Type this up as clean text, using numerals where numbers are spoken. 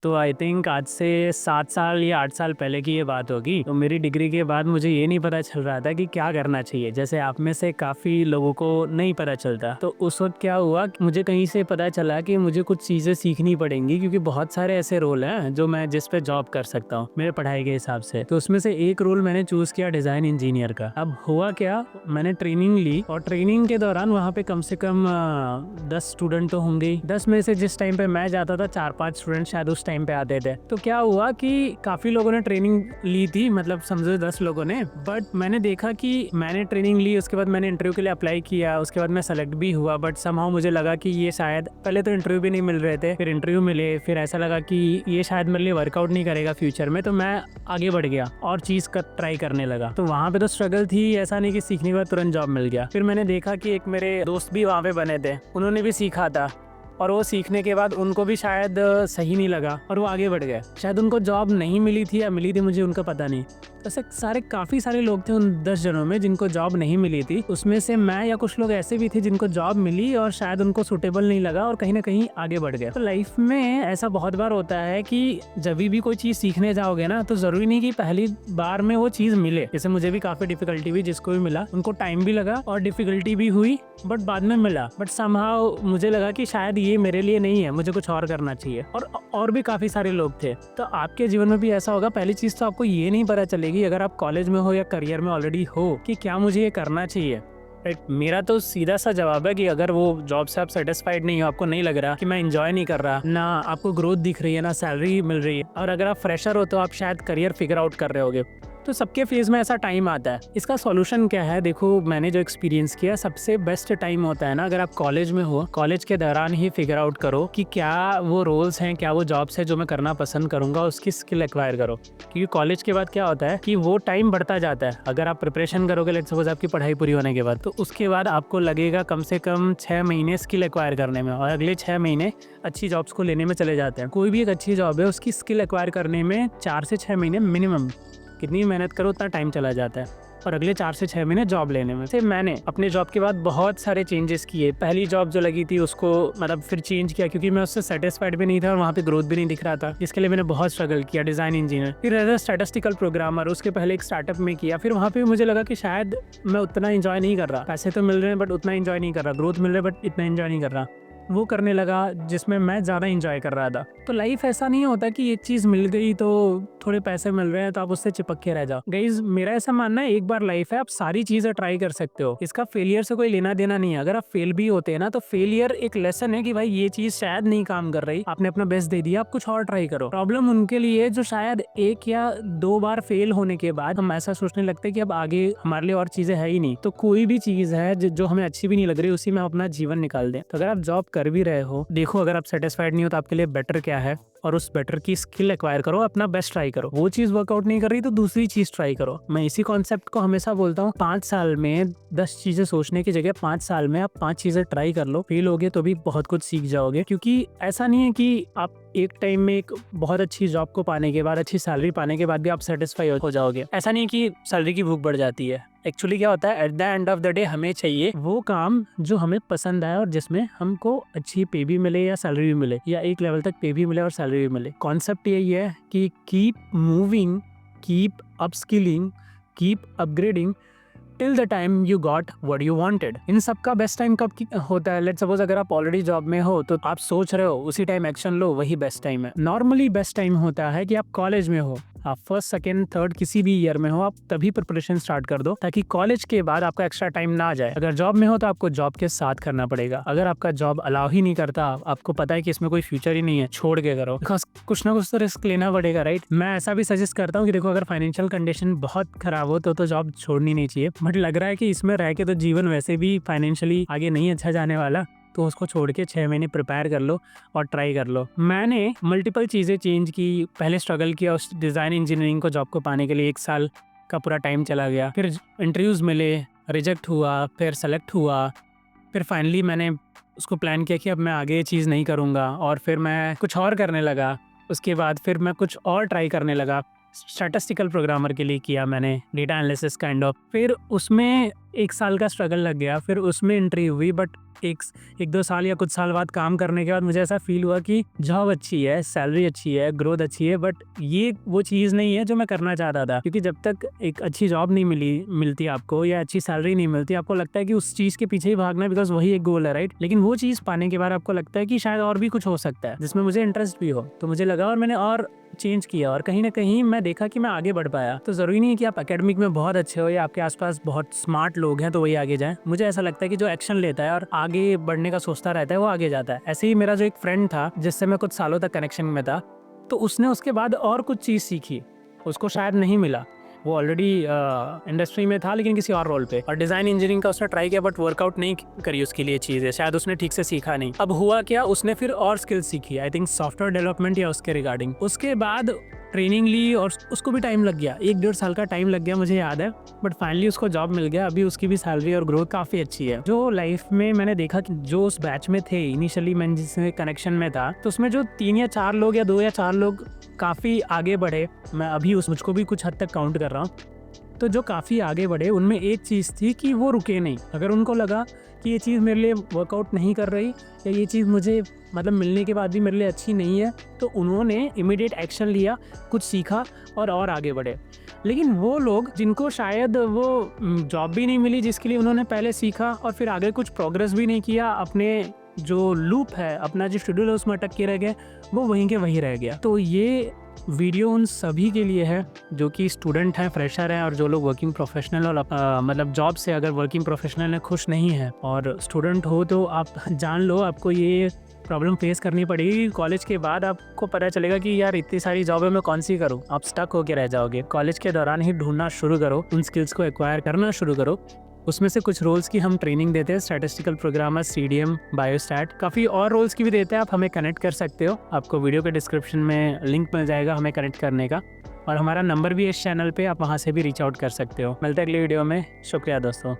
तो I think आज से 7 साल या 8 साल पहले की ये बात होगी। तो मेरी डिग्री के बाद मुझे ये नहीं पता चल रहा था कि क्या करना चाहिए। जैसे आप में से काफ़ी लोगों को नहीं पता चलता। तो उस वक्त क्या हुआ कि मुझे कहीं से पता चला कि मुझे कुछ चीज़ें सीखनी पड़ेंगी, क्योंकि बहुत सारे ऐसे रोल हैं जो मैं जिस पे जॉब कर सकता हूँ मेरे पढ़ाई के हिसाब से। तो उसमें से एक रोल मैंने चूज़ किया डिज़ाइन इंजीनियर का। अब हुआ क्या, मैंने ट्रेनिंग ली और ट्रेनिंग के दौरान वहाँ पे कम से कम 10 स्टूडेंट तो होंगे। 10 में से जिस टाइम पे मैं जाता था 4-5 स्टूडेंट शायद उस टाइम पे आते थे। तो क्या हुआ कि काफी लोगों ने ट्रेनिंग ली थी, मतलब समझो 10 लोगों ने। बट मैंने देखा कि मैंने ट्रेनिंग ली, उसके बाद मैंने इंटरव्यू के लिए अप्लाई किया, उसके बाद मैं सेलेक्ट भी हुआ। बट समहाउ मुझे लगा कि ये शायद, पहले तो इंटरव्यू भी नहीं मिल रहे थे, फिर इंटरव्यू मिले, फिर ऐसा लगा कि ये शायद मेरे लिए वर्कआउट नहीं करेगा फ्यूचर में। तो मैं आगे बढ़ गया और चीज का ट्राई करने लगा। तो वहाँ पे तो स्ट्रगल थी, ऐसा नहीं कि सीखने के बाद तुरंत जॉब मिल गया। फिर मैंने देखा कि एक मेरे दोस्त भी वहाँ पे बने थे, उन्होंने भी सीखा था और वो सीखने के बाद उनको भी शायद सही नहीं लगा और वो आगे बढ़ गए। शायद उनको जॉब नहीं मिली थी या मिली थी, मुझे उनका पता नहीं। ऐसे काफ़ी सारे लोग थे उन 10 जनों में जिनको जॉब नहीं मिली थी। उसमें से मैं या कुछ लोग ऐसे भी थे जिनको जॉब मिली और शायद उनको सूटेबल नहीं लगा और कहीं ना कहीं आगे बढ़ गए। तो लाइफ में ऐसा बहुत बार होता है कि जब भी कोई चीज़ सीखने जाओगे ना, तो ज़रूरी नहीं कि पहली बार में वो चीज़ मिले। जैसे मुझे भी काफ़ी डिफिकल्टी हुई, जिसको भी मिला उनको टाइम भी लगा और डिफिकल्टी भी हुई, बट बाद में मिला। बट समहाउ मुझे लगा कि शायद ये मेरे लिए नहीं है, मुझे कुछ और करना चाहिए। और भी काफ़ी सारे लोग थे। तो आपके जीवन में भी ऐसा होगा। पहली चीज़ तो आपको ये नहीं पता चलेगी अगर आप कॉलेज में हो या करियर में ऑलरेडी हो कि क्या मुझे ये करना चाहिए। राइट, मेरा तो सीधा सा जवाब है कि अगर वो जॉब से आप सेटिस्फाइड नहीं हो, आपको नहीं लग रहा कि मैं एंजॉय नहीं कर रहा, ना आपको ग्रोथ दिख रही है, ना सैलरी मिल रही है, और अगर आप फ्रेशर हो तो आप शायद करियर फिगर आउट कर रहे होगे, तो सबके फेज में ऐसा टाइम आता है। इसका सॉल्यूशन क्या है? देखो, मैंने जो एक्सपीरियंस किया, सबसे बेस्ट टाइम होता है ना, अगर आप कॉलेज में हो, कॉलेज के दौरान ही फिगर आउट करो कि क्या वो रोल्स हैं, क्या वो जॉब्स है जो मैं करना पसंद करूंगा, उसकी स्किल एक्वायर करो। क्योंकि कॉलेज के बाद क्या होता है कि वो टाइम बढ़ता जाता है। अगर आप प्रिपरेशन करोगे, लेट्स सपोज आपकी पढ़ाई पूरी होने के बाद, तो उसके बाद आपको लगेगा कम से कम 6 महीने स्किल एक्वायर करने में, और अगले 6 महीने अच्छी जॉब्स को लेने में चले जाते हैं। कोई भी एक अच्छी जॉब है, उसकी स्किल एक्वायर करने में 4 से 6 महीने मिनिमम, कितनी मेहनत करो उतना टाइम चला जाता है, और अगले 4 से 6 महीने जॉब लेने में। मैंने अपने जॉब के बाद बहुत सारे चेंजेस किए। पहली जॉब जो लगी थी उसको मतलब फिर चेंज किया, क्योंकि मैं उससे सेटिस्फाइड भी नहीं था और वहाँ पे ग्रोथ भी नहीं दिख रहा था, इसके लिए मैंने बहुत स्ट्रगल किया। डिजाइन इंजीनियर, फिर एज अ स्टैटिस्टिकल प्रोग्रामर, उसके पहले एक स्टार्टअप में किया। फिर वहाँ पे मुझे लगा कि शायद मैं उतना इंजॉय नहीं कर रहा, पैसे तो मिल रहे हैं बट उतना इंजॉय नहीं कर रहा, ग्रोथ मिल रहा है बट इतना इंजॉय नहीं कर रहा। वो करने लगा जिसमें मैं ज़्यादा इंजॉय कर रहा था। तो लाइफ ऐसा नहीं होता कि एक चीज़ मिल गई तो थोड़े पैसे मिल रहे हैं तो आप उससे चिपक के रह जाओ। गाइस, मेरा ऐसा मानना है, एक बार लाइफ है, आप सारी चीज़ें ट्राई कर सकते हो। इसका फेलियर से कोई लेना देना नहीं है। अगर आप फेल भी होते हैं ना, तो फेलियर एक लेसन है कि भाई ये चीज़ शायद नहीं काम कर रही, आपने अपना बेस्ट दे दिया, आप कुछ और ट्राई करो। प्रॉब्लम उनके लिए जो शायद 1 या 2 बार फेल होने के बाद हम ऐसा सोचने लगते हैं कि अब आगे हमारे लिए और चीज़ें है ही नहीं। तो कोई भी चीज़ है जो हमें अच्छी भी नहीं लग रही, उसी में अपना जीवन निकाल दें। तो अगर आप जॉब कर भी रहे हो, देखो अगर आप सेटिस्फाइड नहीं हो तो आपके लिए बेटर क्या है, और उस बेटर की स्किल एक्वायर करो, अपना बेस्ट ट्राई करो। वो चीज वर्कआउट नहीं कर रही तो दूसरी चीज ट्राई करो। मैं इसी कॉन्सेप्ट को हमेशा बोलता हूँ, 5 साल में 10 चीजें सोचने की जगह 5 साल में आप 5 चीजें ट्राई कर लो। फेल होगे तो भी बहुत कुछ सीख जाओगे, क्योंकि ऐसा नहीं है कि आप एक टाइम में एक बहुत अच्छी जॉब को पाने के बाद, अच्छी सैलरी पाने के बाद भी आप सेटिस्फाई हो जाओगे। ऐसा नहीं कि सैलरी की भूख बढ़ जाती है। एक्चुअली क्या होता है, at the end of the day हमें चाहिए वो काम जो हमें पसंद आए और जिसमें हमको अच्छी पे भी मिले या सैलरी भी मिले, या एक लेवल तक पे भी मिले और सैलरी भी मिले। कॉन्सेप्ट यही है कि keep moving, keep upskilling, keep upgrading till the time you got what you wanted. इन सब का बेस्ट टाइम कब होता है? लेट्स सपोज अगर आप ऑलरेडी जॉब में हो तो आप सोच रहे हो, उसी टाइम एक्शन लो, वही बेस्ट टाइम है। नॉर्मली बेस्ट टाइम होता है कि आप कॉलेज में हो, आप फर्स्ट सेकेंड थर्ड किसी भी ईयर में हो, आप तभी प्रिपरेशन स्टार्ट कर दो, ताकि कॉलेज के बाद आपका एक्स्ट्रा टाइम ना जाए। अगर जॉब में हो तो आपको जॉब के साथ करना पड़ेगा। अगर आपका जॉब अलाउ ही नहीं करता, आपको पता है कि इसमें कोई फ्यूचर ही नहीं है, छोड़ के करो, बिकॉज कुछ ना कुछ तो रिस्क लेना पड़ेगा, राइट? मैं ऐसा भी सजेस्ट करता हूँ कि देखो, अगर फाइनेंशियल कंडीशन बहुत खराब हो तो जॉब छोड़नी नहीं चाहिए, बट लग रहा है कि इसमें रह के तो जीवन वैसे भी फाइनेंशियली आगे नहीं अच्छा जाने वाला, तो उसको छोड़ के 6 महीने प्रिपेयर कर लो और ट्राई कर लो। मैंने मल्टीपल चीज़ें चेंज की। पहले स्ट्रगल किया उस डिज़ाइन इंजीनियरिंग को जॉब को पाने के लिए, 1 साल का पूरा टाइम चला गया। फिर इंटरव्यूज़ मिले, रिजेक्ट हुआ, फिर सेलेक्ट हुआ, फिर फाइनली मैंने उसको प्लान किया कि अब मैं आगे ये चीज़ नहीं करूँगा, और फिर मैं कुछ और करने लगा। उसके बाद फिर मैं कुछ और ट्राई करने लगा। स्टैटिस्टिकल प्रोग्रामर के लिए किया मैंने, डेटा एनालिसिस काइंड ऑफ। फिर उसमें 1 साल का स्ट्रगल लग गया, फिर उसमें एंट्री हुई। बट एक 1-2 साल या कुछ साल बाद काम करने के बाद मुझे ऐसा फ़ील हुआ कि जॉब अच्छी है, सैलरी अच्छी है, ग्रोथ अच्छी है, बट ये वो चीज़ नहीं है जो मैं करना चाहता था। क्योंकि जब तक एक अच्छी जॉब नहीं मिलती आपको, या अच्छी सैलरी नहीं मिलती, आपको लगता है कि उस चीज़ के पीछे ही भागना है, बिकॉज़ वही एक गोल है, राइट? लेकिन वो चीज़ पाने के बाद आपको लगता है कि शायद और भी कुछ हो सकता है, जिसमें मुझे इंटरेस्ट भी हो। तो मुझे लगा और मैंने और चेंज किया, और कहीं न कहीं मैं देखा कि मैं आगे बढ़ पाया। तो ज़रूरी नहीं है कि आप एकेडमिक में बहुत अच्छे हो या आपके आस-पास बहुत स्मार्ट लोग हैं तो वही आगे जाएँ। मुझे ऐसा लगता है कि जो एक्शन लेता है और आगे बढ़ने का सोचता रहता है, वो आगे जाता है। ऐसे ही मेरा जो एक फ्रेंड था, जिससे मैं कुछ सालों तक कनेक्शन में था, तो उसने उसके बाद और कुछ चीज़ सीखी। उसको शायद नहीं मिला। वो ऑलरेडी इंडस्ट्री में था, लेकिन किसी और रोल पे, और डिज़ाइन इंजीनियरिंग का उसने ट्राई किया, बट वर्कआउट नहीं करी उसके लिए चीज़ें। शायद उसने ठीक से सीखा नहीं। अब हुआ क्या, उसने फिर और स्किल्स सीखी, आई थिंक सॉफ्टवेयर डेवलपमेंट या उसके रिगार्डिंग। उसके बाद ट्रेनिंग ली और उसको भी टाइम लग गया, 1-1.5 साल का टाइम लग गया, मुझे याद है। बट फाइनली उसको जॉब मिल गया। अभी उसकी भी सैलरी और ग्रोथ काफ़ी अच्छी है। जो लाइफ में मैंने देखा कि जो उस बैच में थे, इनिशियली मैं जिससे कनेक्शन में था, तो उसमें जो 3 या 4 लोग या 2 या 4 लोग काफ़ी आगे बढ़े, मैं अभी मुझको भी कुछ हद तक काउंट कर रहा हूँ। तो जो काफ़ी आगे बढ़े, उनमें एक चीज़ थी कि वो रुके नहीं। अगर उनको लगा कि ये चीज़ मेरे लिए वर्कआउट नहीं कर रही, या ये चीज़ मुझे मतलब मिलने के बाद भी मेरे लिए अच्छी नहीं है, तो उन्होंने इमीडिएट एक्शन लिया, कुछ सीखा और आगे बढ़े। लेकिन वो लोग जिनको शायद वो जॉब भी नहीं मिली जिसके लिए उन्होंने पहले सीखा, और फिर आगे कुछ प्रोग्रेस भी नहीं किया, अपने जो लूप है, अपना जो शेड्यूल है उसमें अटक के रह गए, वो वहीं के वहीं रह गया। तो ये वीडियो उन सभी के लिए है जो कि स्टूडेंट हैं, फ्रेशर हैं, और जो लोग वर्किंग प्रोफेशनल और मतलब जॉब से अगर वर्किंग प्रोफेशनल है खुश नहीं है और स्टूडेंट हो, तो आप जान लो आपको ये प्रॉब्लम फेस करनी पड़ेगी। कॉलेज के बाद आपको पता चलेगा कि यार इतनी सारी जॉब है, मैं कौन सी करूँ। आप स्टक होके रह जाओगे। कॉलेज के दौरान ही ढूंढना शुरू करो, उन स्किल्स को एक्वायर करना शुरू करो। उसमें से कुछ रोल्स की हम ट्रेनिंग देते हैं, स्टैटिस्टिकल प्रोग्रामर, सीडीएम, बायोस्टैट, काफ़ी और रोल्स की भी देते हैं। आप हमें कनेक्ट कर सकते हो, आपको वीडियो के डिस्क्रिप्शन में लिंक मिल जाएगा हमें कनेक्ट करने का, और हमारा नंबर भी है इस चैनल पे, आप वहाँ से भी रीच आउट कर सकते हो। मिलते हैं अगली वीडियो में। शुक्रिया दोस्तों।